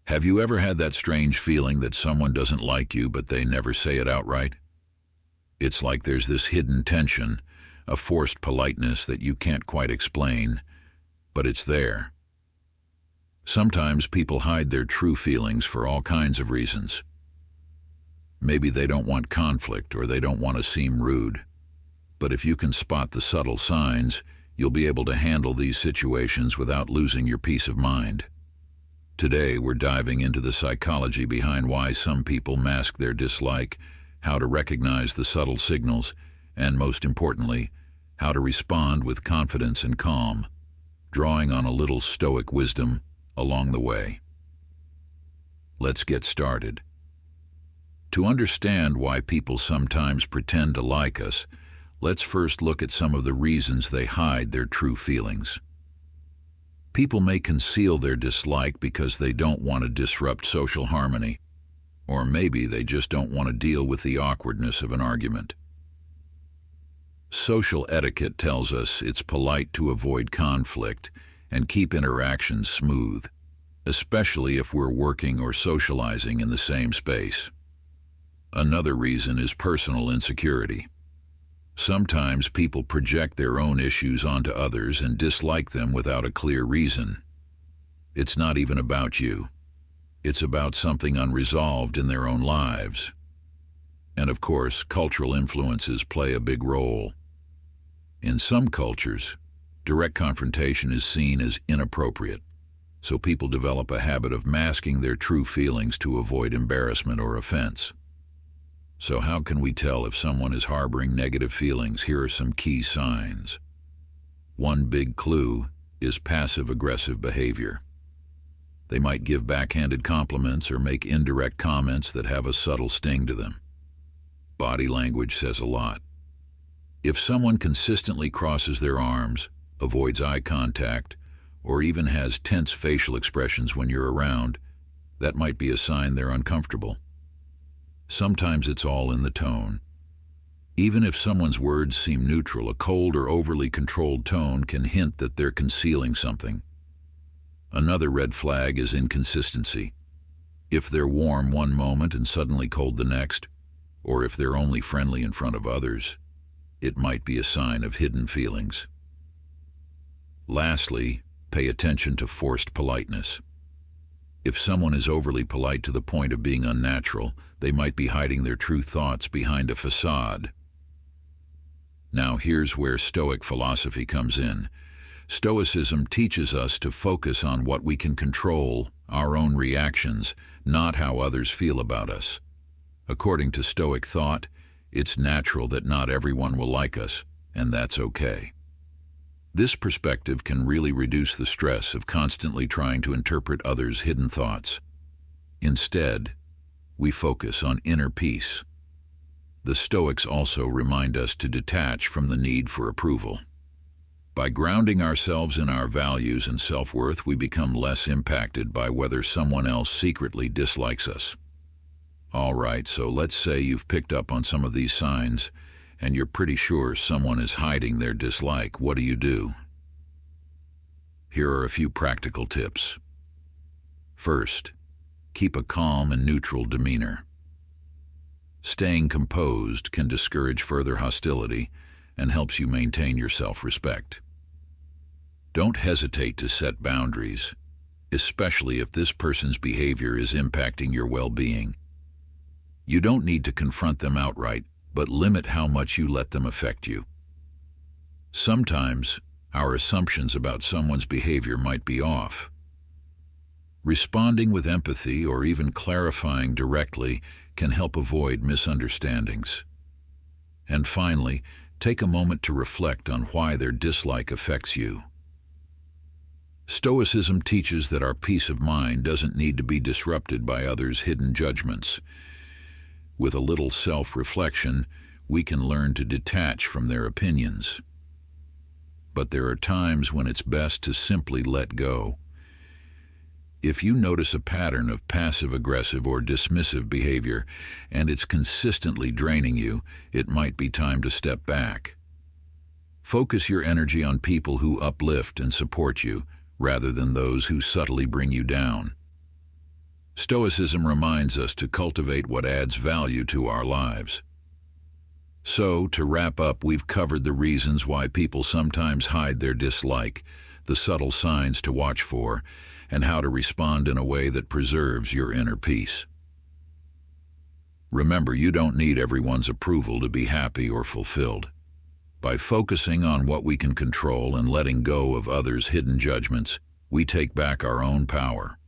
Have you ever had that strange feeling that someone doesn't like you, but they never say it outright? It's like there's this hidden tension, a forced politeness that you can't quite explain, but it's there. Sometimes people hide their true feelings for all kinds of reasons. Maybe they don't want conflict or they don't want to seem rude. But if you can spot the subtle signs, you'll be able to handle these situations without losing your peace of mind. Today, we're diving into the psychology behind why some people mask their dislike, how to recognize the subtle signals, and most importantly, how to respond with confidence and calm, drawing on a little Stoic wisdom along the way. Let's get started. To understand why people sometimes pretend to like us, let's first look at some of the reasons they hide their true feelings. People may conceal their dislike because they don't want to disrupt social harmony, or maybe they just don't want to deal with the awkwardness of an argument. Social etiquette tells us it's polite to avoid conflict and keep interactions smooth, especially if we're working or socializing in the same space. Another reason is personal insecurity. Sometimes people project their own issues onto others and dislike them without a clear reason. It's not even about you. It's about something unresolved in their own lives. And of course, cultural influences play a big role. In some cultures, direct confrontation is seen as inappropriate, so people develop a habit of masking their true feelings to avoid embarrassment or offense. So how can we tell if someone is harboring negative feelings? Here are some key signs. One big clue is passive-aggressive behavior. They might give backhanded compliments or make indirect comments that have a subtle sting to them. Body language says a lot. If someone consistently crosses their arms, avoids eye contact, or even has tense facial expressions when you're around, that might be a sign they're uncomfortable. Sometimes it's all in the tone. Even if someone's words seem neutral, a cold or overly controlled tone can hint that they're concealing something. Another red flag is inconsistency. If they're warm one moment and suddenly cold the next, or if they're only friendly in front of others, it might be a sign of hidden feelings. Lastly, pay attention to forced politeness. If someone is overly polite to the point of being unnatural, they might be hiding their true thoughts behind a facade. Now here's where Stoic philosophy comes in. Stoicism teaches us to focus on what we can control, our own reactions, not how others feel about us. According to Stoic thought, it's natural that not everyone will like us, and that's okay. This perspective can really reduce the stress of constantly trying to interpret others' hidden thoughts. Instead, we focus on inner peace. The Stoics also remind us to detach from the need for approval. By grounding ourselves in our values and self-worth, we become less impacted by whether someone else secretly dislikes us. All right, so let's say you've picked up on some of these signs, and you're pretty sure someone is hiding their dislike. What do? Here are a few practical tips. First, keep a calm and neutral demeanor. Staying composed can discourage further hostility and helps you maintain your self-respect. Don't hesitate to set boundaries, especially if this person's behavior is impacting your well-being. You don't need to confront them outright, but limit how much you let them affect you. Sometimes, our assumptions about someone's behavior might be off. Responding with empathy or even clarifying directly can help avoid misunderstandings. And finally, take a moment to reflect on why their dislike affects you. Stoicism teaches that our peace of mind doesn't need to be disrupted by others' hidden judgments. With a little self-reflection, we can learn to detach from their opinions. But there are times when it's best to simply let go. If you notice a pattern of passive-aggressive or dismissive behavior, and it's consistently draining you, it might be time to step back. Focus your energy on people who uplift and support you, rather than those who subtly bring you down. Stoicism reminds us to cultivate what adds value to our lives. So, to wrap up, we've covered the reasons why people sometimes hide their dislike, the subtle signs to watch for, and how to respond in a way that preserves your inner peace. Remember, you don't need everyone's approval to be happy or fulfilled. By focusing on what we can control and letting go of others' hidden judgments, we take back our own power.